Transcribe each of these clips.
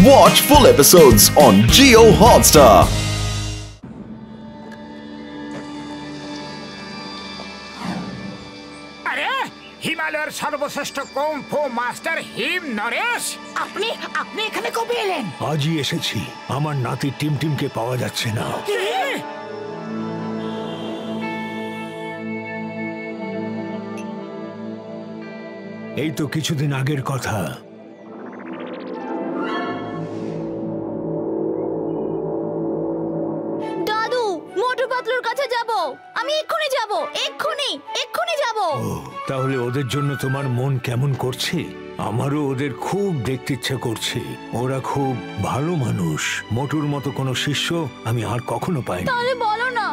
Watch full episodes on Jio Hotstar. হিমালয়ের সর্বশ্রেষ্ঠ kung fu master হিম নরেশ, আপনি এখানে কবে এলেন? আজই এসেছি। আমার নাতি টিমটিমকে পাওয়া যাচ্ছে না। এই তো কিছুদিন আগের কথা। দাদু, মোটু পাতলুর কাছে যাব। আমি এক্ষুনি যাব, এক্ষুনি যাব। তাহলে ওদের জন্য তোমার মন কেমন করছে? আমারও ওদের খুব দেখতে ইচ্ছে করছে। ওরা খুব ভালো মানুষ। মোটুর মতো কোনো শিষ্য আমি আর কখনো পাইনি। তাহলে বলো না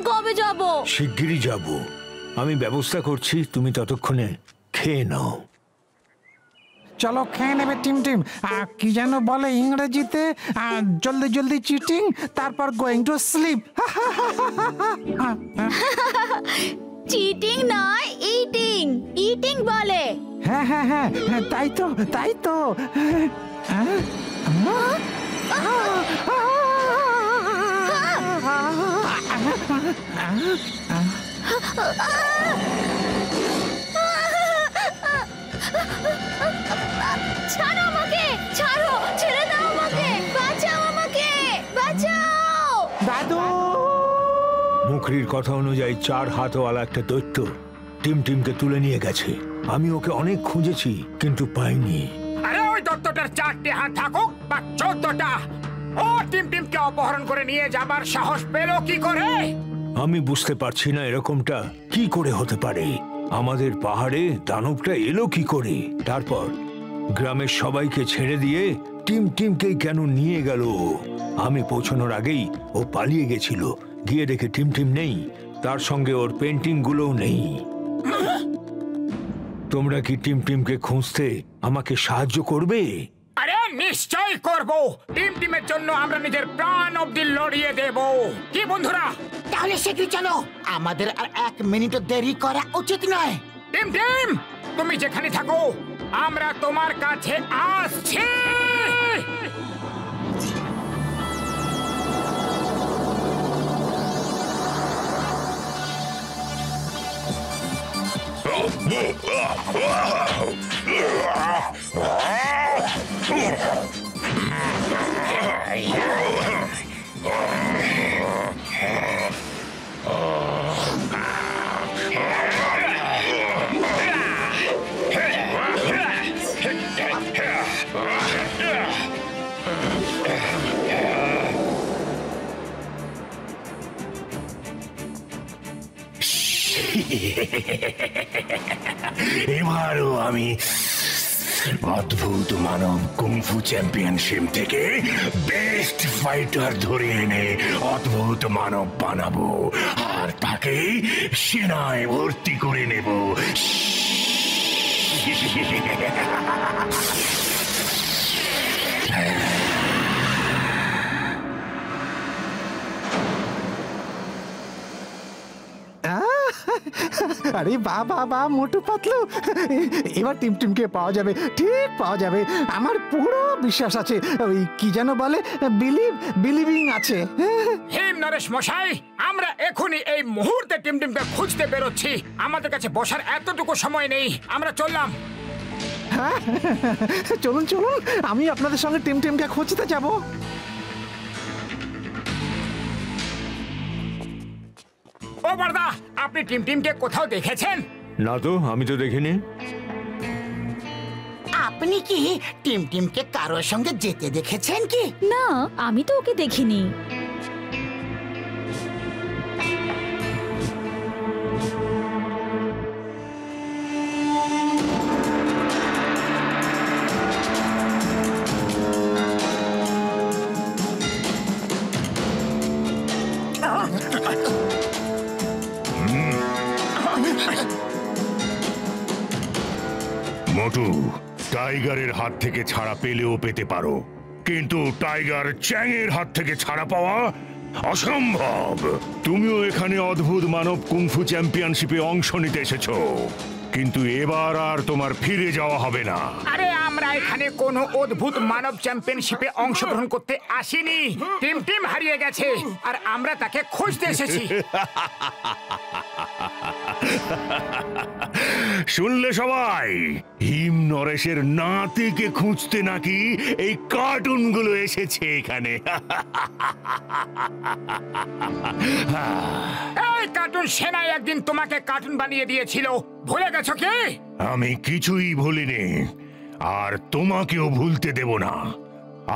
কবে যাব? শিগগিরই যাব। আমি ব্যবস্থা করছি, তুমি ততক্ষণে খেয়ে নাও। চলো খেয়ে নেবে টিমটিম। কি যেন বলে ইংরেজিতে, জলদি জলদি চিটিং, তারপর গোয়িং টু স্লিপ। চিটিং নয়, ইটিং বলে। হ্যাঁ হ্যাঁ হ্যাঁ, তাই তো। ছাড়ো আমাকে, ছাড়ো, ছেড়ে দাও আমাকে, বাঁচাও আমাকে, বাঁচাও। দাদু! মুখরির কথা অনুযায়ী 4 হাতওয়ালা একটা দৈত্য টিমটিমকে তুলে নিয়ে গেছে। আমি ওকে অনেক খুঁজেছি কিন্তু পাইনি। আরে ওই দত্তটার 4টে হাত থাকুক বা 14টা, ও টিমটিমকে অপহরণ করে নিয়ে যাবার সাহস পেল কি করে? আমি বুঝতে পারছি না এরকমটা কি করে হতে পারে। আমাদের পাহাড়ে দানবটা এলো কি করে? তারপর গ্রামের সবাইকে ছেড়ে দিয়ে টিমটিমকেই কেন নিয়ে গেল? আমি পৌঁছানোর আগেই ও পালিয়ে গেছিল। গিয়ে দেখে টিমটিম নেই, তার সঙ্গে ওর পেন্টিং গুলোও নেই। তোমরা কি টিমটিমকে খুঁজতে আমাকে সাহায্য করবে? আরে নিশ্চয় করব। টিমটিমের জন্য আমরা নিজের প্রাণ অবধি লড়িয়ে দেব। কি বন্ধুরা? তাহলে শীঘ্রই চলো, আমাদের আর 1 মিনিটও দেরি করা উচিত নয়। টিমটিম, তুমি যেখানে থাকো আমরা তোমার কাছে আসছি। এবারও আমি অদ্ভুত মানব কুংফু চ্যাম্পিয়নশিপ থেকে বেস্ট ফাইটার ধরে এনে অদ্ভুত মানব বানাবো আর তাকে সেনায় ভর্তি করে নেব। আরে বাবা মোটু পাতলু, এবার টিমটিমকে পাওয়া যাবে, ঠিক পাওয়া যাবে। আমার পুরো বিশ্বাস আছে। ওই কি যেন বলে, বিলিভিং আছে। হিম নরেশ মশাই, আমরা এখনই এই মুহূর্তে টিমটিমকে খুঁজতে বেরোচ্ছি। আমাদের কাছে বসার এতটুকু সময় নেই, আমরা চললাম। হ্যাঁ, চলুন, আমি আপনাদের সঙ্গে টিমটিমকে খুঁজতে যাব। ও বড়দা, আপনি টিমটিমকে কোথাও দেখেছেন? না তো, আমি তো দেখিনি। আপনি কি টিমটিমকে কারোর সঙ্গে যেতে দেখেছেন কি? না, আমি তো ওকে দেখিনি। মোটু, টাইগারের হাত থেকে ছাড়া পেলেও পেতে পারো, কিন্তু টাইগার চ্যাংয়ের হাত থেকে ছাড়া পাওয়া অসম্ভব। তুমিও এখানে অদ্ভুত মানব কুংফু চ্যাম্পিয়নশিপে অংশ নিতে এসেছো, কিন্তু এবার আর তোমার ফিরে যাওয়া হবে না। আরে আমরা এখানে কোনো অদ্ভুত মানব চ্যাম্পিয়নশিপে অংশগ্রহণ করতে আসিনি। টিম হারিয়ে গেছে আর আমরা তাকে খুঁজতে এসেছি। শুনলে সবাই, হিম নরেশের নাতিকে খুঁজতে নাকি এই কার্টুনগুলো এসেছে এখানে। এই কার্টুন সেনাই একদিন তোমাকে কার্টুন বানিয়ে দিয়েছিল, ভুলে গেছো কি? আমি কিছুই ভুলিনি, আর তোমাকেও ভুলতে দেব না।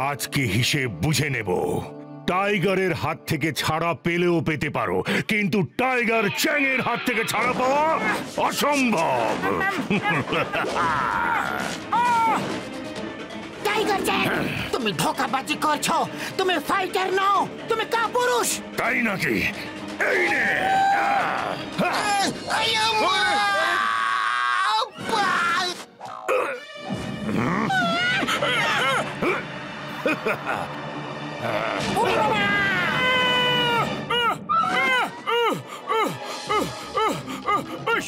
আজকে হিসেব বুঝে নেব। টাইগারের হাত থেকে ছাড়া পেলেও পেতে পারো, কিন্তু টাইগার চ্যাংয়ের হাত থেকে ছাড়া পাওয়া অসম্ভব। টাইগার জ্যাং, তুমি ধোঁকাবাজি করছো। তুমি ফাইটার নও, তুমি কাপুরুষ। তাই নাকি? এই নে।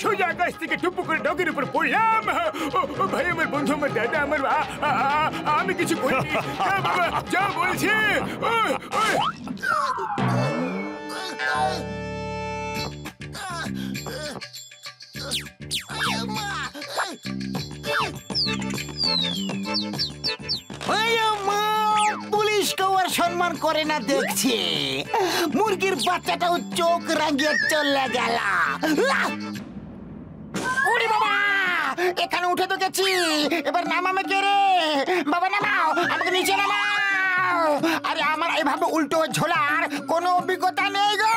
সোজা গাছ থেকে টুপু করে ডগের উপর পড়লাম। ভাই, আমার বন্ধু, আমার দাদা, আমার আমি কিছু করিনি। যা বলছি। পুলিশকেও আর সম্মান করে না দেখছি। মুরগির বাচ্চাটাও চোখ রাঙিয়ে চলে গেল। ওরে বাবা, এখানে উঠে তো গেছি, এবার নামামে কে রে? বাবা নামাও, আমাকে নিচে নামাও। আরে আমার এভাবে উল্টো ঝোলার কোনো অভিজ্ঞতা নেই গো।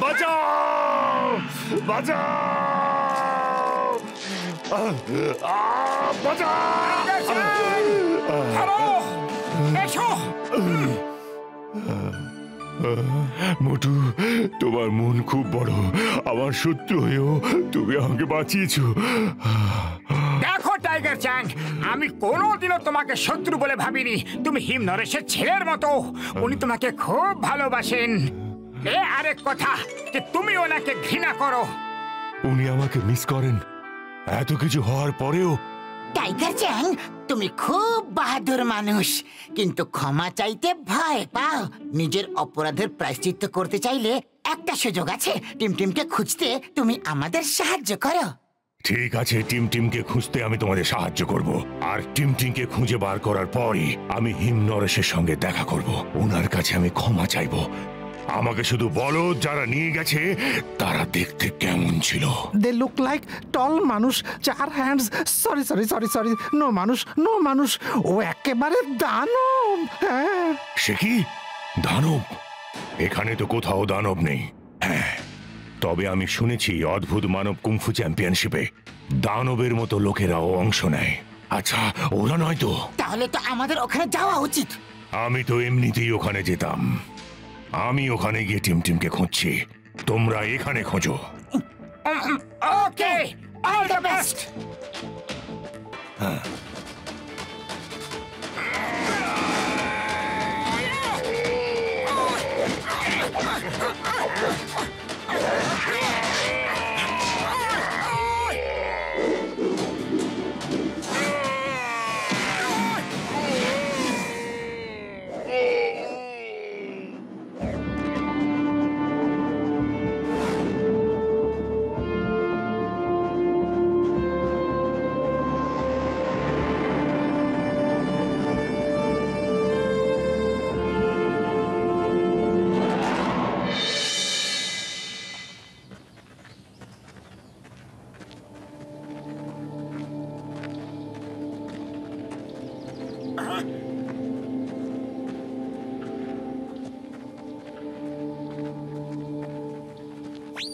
বাঁচাও, বাঁচাও, বাঁচাও। মোটু, তোমার মন খুব বড়। আমার শত্রু হয়েও তুমি আমাকে বাঁচিয়েছো। দেখো টাইগার চ্যাং, আমি কোনোদিনও তোমাকে শত্রু বলে ভাবিনি। তুমি হিম নরেশের ছেলের মতো। উনি তোমাকে খুব ভালোবাসেন। আরেক কথা যে তুমি ওনাকে ঘৃণা করো। উনি আমাকে মিস করেন এত কিছু হওয়ার পরেও? টাইগার চ্যাং, তুমি খুব বাহাদুর মানুষ, কিন্তু ক্ষমা চাইতে ভয় পাও। নিজের অপরাধের প্রায়শ্চিত্ত করতে চাইলে একটা সুযোগ আছে। টিমকে খুঁজতে তুমি আমাদের সাহায্য করো। ঠিক আছে, টিমকে খুঁজতে আমি তোমাদের সাহায্য করব। আর টিমকে খুঁজে বার করার পরই আমি হিম নরেশের সঙ্গে দেখা করব। ওনার কাছে আমি ক্ষমা চাইব। আমাকে শুধু বলো, যারা নিয়ে গেছে তারা দেখতে কেমন ছিল? দে লুক লাইক টল মানুষ, 4 hands. Sorry sorry sorry sorry, no মানুষ, নো মানুষ। ও একেবারে দানব। হ্যাঁ। সে কি দানব? এখানে তো কোথাও দানব নেই। হ্যাঁ, তবে আমি শুনেছি অদ্ভুত মানব কুংফু চ্যাম্পিয়নশিপে দানবের মতো লোকেরাও অংশ নেয়। আচ্ছা, ওরা নয় তো? তাহলে তো আমাদের ওখানে যাওয়া উচিত। আমি তো এমনিতেই ওখানে যেতাম। আমি ওখানে গিয়ে টিমটিমকে খুঁজছি, তোমরা এখানে খোঁজো। ওকে, অল দ্য বেস্ট।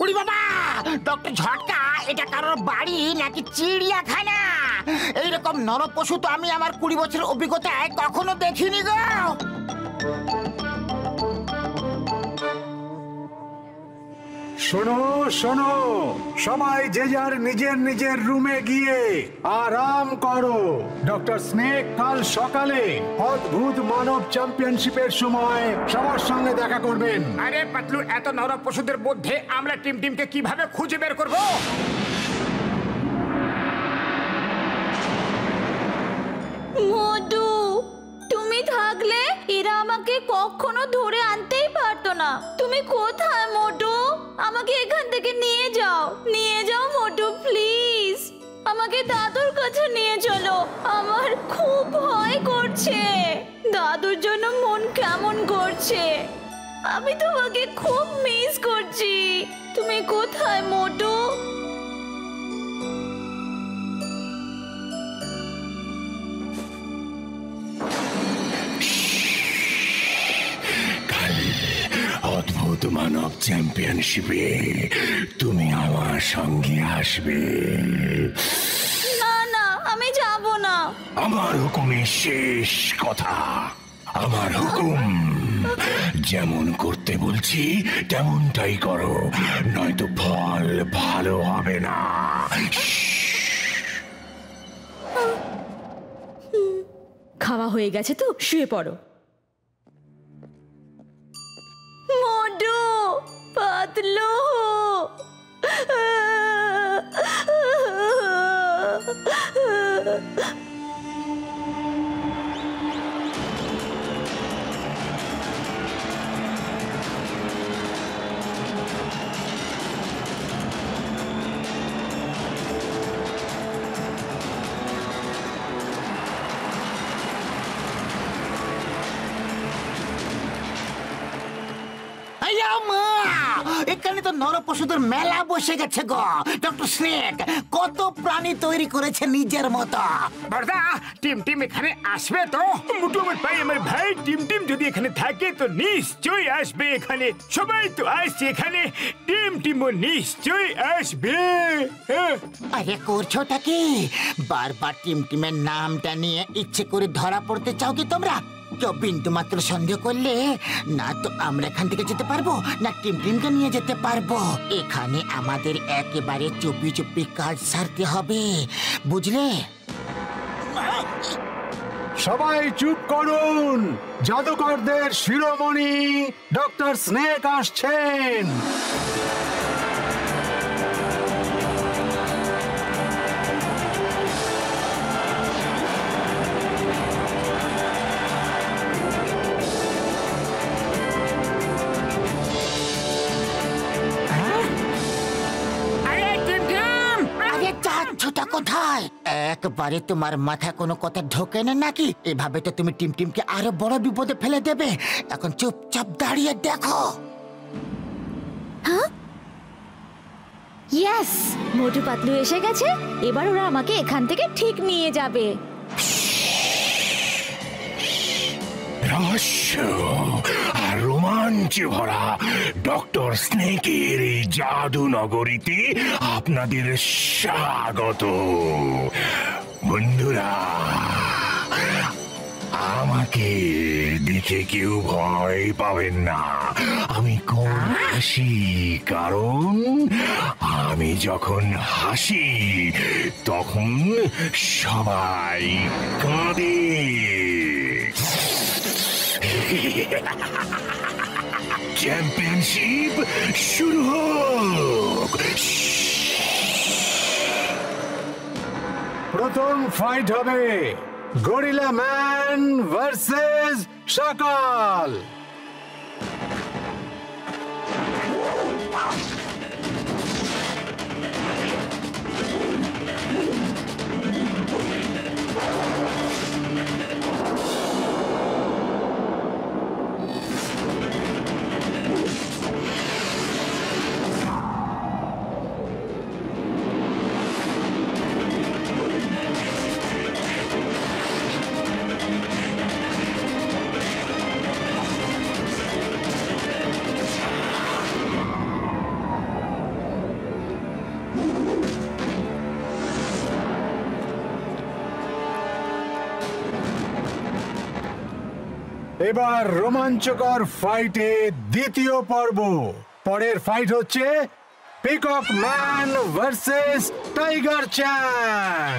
উড়ি বাবা, ডক্টর ঝটকা, এটা কারোর বাড়ি নাকি চিড়িয়াখানা? এইরকম নরপশু তো আমি আমার 20 বছরের অভিজ্ঞতায় কখনো দেখিনি গো। শোনো শোনো, সবাই যে যার নিজের নিজের রুমে গিয়ে আরাম করো। ডক্টর স্নেক কাল সকালে অদ্ভুত মানব চ্যাম্পিয়নশিপের সময় সবার সঙ্গে দেখা করবেন। আরে পাতলু, এত নরক পশুদের মধ্যে আমরা টিমকে কিভাবে খুঁজে বের করব? মোটু, তুমি থাকলে এরা আমাকে কখনো ধরে আনতেই পারতো না। তুমি কোথায় মোটু? আমাকে এখান থেকে নিয়ে যাও, নিয়ে যাও মোটু প্লিজ। আমাকে দাদুর কাছে নিয়ে চলো, আমার খুব ভয় করছে। দাদুর জন্য মন কেমন করছে। আমি তোমাকে খুব মিস করছি। তুমি কোথায় মোটু? অদ্ভুত মানব চ্যাম্পিয়নশিপে তুমি আমার সঙ্গে আসবে। না না, আমি যাব না। আমার হুকুমে শেষ কথা। আমার হুকুম, যেমন করতে বলছি তেমনটাই করো, নয়তো ফল ভালো হবে না। খাওয়া হয়ে গেছে তো, শুয়ে পড়ো। মোটু, পাতলু, এখানে তো নরপশুদের মেলা বসে গেছে গো। ডক্টর স্নেক কত প্রাণী তৈরি করেছে নিজের মতো। বড়দা, টিম এখানে আসবে তো? মোটু আমার ভাই টিম যদি এখানে থাকে তো নিশ্চয়ই আসবে এখানে। সবাই তো আসছে এখানে, টিমও নিশ্চয়ই আসবে। আরে করছোটা কি? বারবার টিমের নামটা নিয়ে ইচ্ছে করে ধরা পড়তে চাও কি তোমরা? কেউ বিন্দু মাত্র সন্দেহ করলে না তো আমরা এখান থেকে যেতে পারবো, না টিমকে নিয়ে যেতে পারবো। এখানে আমাদের একেবারে চুপি চুপি কাজ সারতে হবে, বুঝলে? সবাই চুপ করুন। জাদুকরদের শিরোমণি ডক্টর স্নেক আসছেন। কোথায়? একবারে তোমার মাথা কোনো কথা ঢোকে না নাকি? এভাবে তো তুমি টিমকে আরো বড় বিপদে ফেলে দেবে। এখন চুপচাপ দাঁড়িয়ে দেখো। ইয়েস, মোটু পাতলু এসে গেছে। এবার ওরা আমাকে এখান থেকে ঠিক নিয়ে যাবে। রহস্য আর রোমাঞ্চে ভরা ডক্টর স্নেকের এই জাদু নগরীতে আপনাদের স্বাগত। বন্ধুরা, আমাকে দেখে কেউ ভয় পাবেন না। আমি কোন হাসি, কারণ আমি যখন হাসি তখন সবাই কাঁদে। চ্যাম্পিয়নশিপ শুরু হোক। প্রথম ফাইট হবে গরিলা ম্যান ভার্সেস সকাল। এবার রোমাঞ্চকর ফাইটে দ্বিতীয় পর্ব। পরের ফাইট হচ্ছে পিকক ম্যান ভার্সেস টাইগার চ্যাং।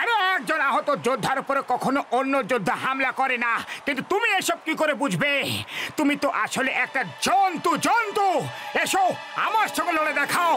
আরে একজন আহত যোদ্ধার উপরে কখনো অন্য যোদ্ধা হামলা করে না, কিন্তু তুমি এসব কি করে বুঝবে? তুমি তো আসলে একটা জন্তু। জন্তু, এসো আমার সঙ্গে লড়ে দেখাও।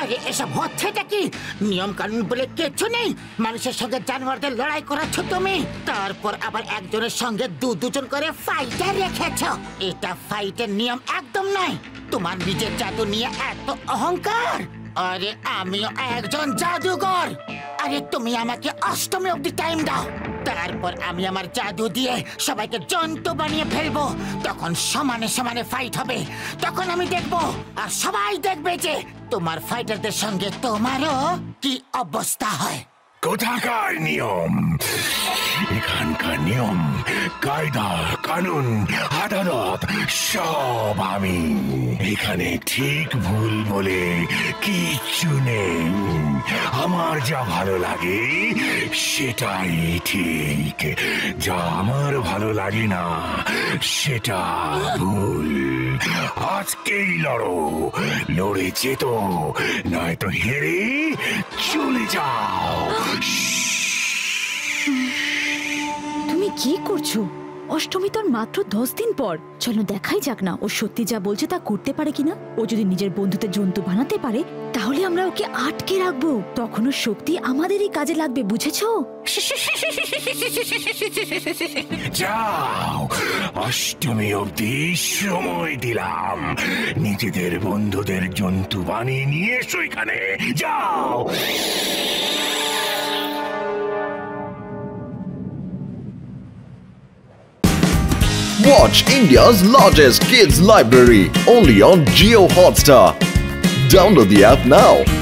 আরে এসব হচ্ছেটা কি? নিয়ম কানুন বলে কিচ্ছু নেই। মানুষের সঙ্গে জানোয়ারদের লড়াই করাচ্ছ তুমি, তারপর আবার একজনের সঙ্গে দুজন করে ফাইটার রেখেছ। এটা ফাইটের নিয়ম একদম নয়। তোমার নিজের জাদু নিয়ে এত অহংকার। আরে আমিও একজন জাদুকর। আরে তুমি আমাকে অষ্টমী অবধি টাইম দাও, তারপর আমি আমার জাদু দিয়ে সবাইকে জন্তু বানিয়ে ফেলবো। তখন সমানে সমানে ফাইট হবে। তখন আমি দেখবো আর সবাই দেখবে যে তোমার ফাইটারদের সঙ্গে তোমারও কি অবস্থা হয়। কোথাকার নিয়ম? এখানকার নিয়ম, কায়দা, কানুন, আদালত সব আমি। এখানে ঠিক ভুল বলে কিচ্ছু নেই। আমার যা ভালো লাগে সেটাই ঠিক, যা আমার ভালো লাগে না সেটা ভুল। আজকেই লড়ো, লড়ে যেত, নয়তো হেরে চলে যাও। তুমি কি করছো? অষ্টমী তোর মাত্র 10 দিন পর। চলো দেখাই যাক না ও সত্যি যা বলছে তা করতে পারে কিনা। ও যদি নিজের বন্ধুদের জন্তু বানাতে পারে তাহলে আমরা ওকে আটকে রাখবো। তখন ওর শক্তি আমাদেরই কাজে লাগবে, বুঝেছো? যাও, অষ্টমী অবধি সময় দিলাম। নিজেদের বন্ধুদের জন্তু বানিয়ে নিয়ে এসো এখানে। যাও। Watch India's largest kids library only on Jio Hotstar. Download the app now.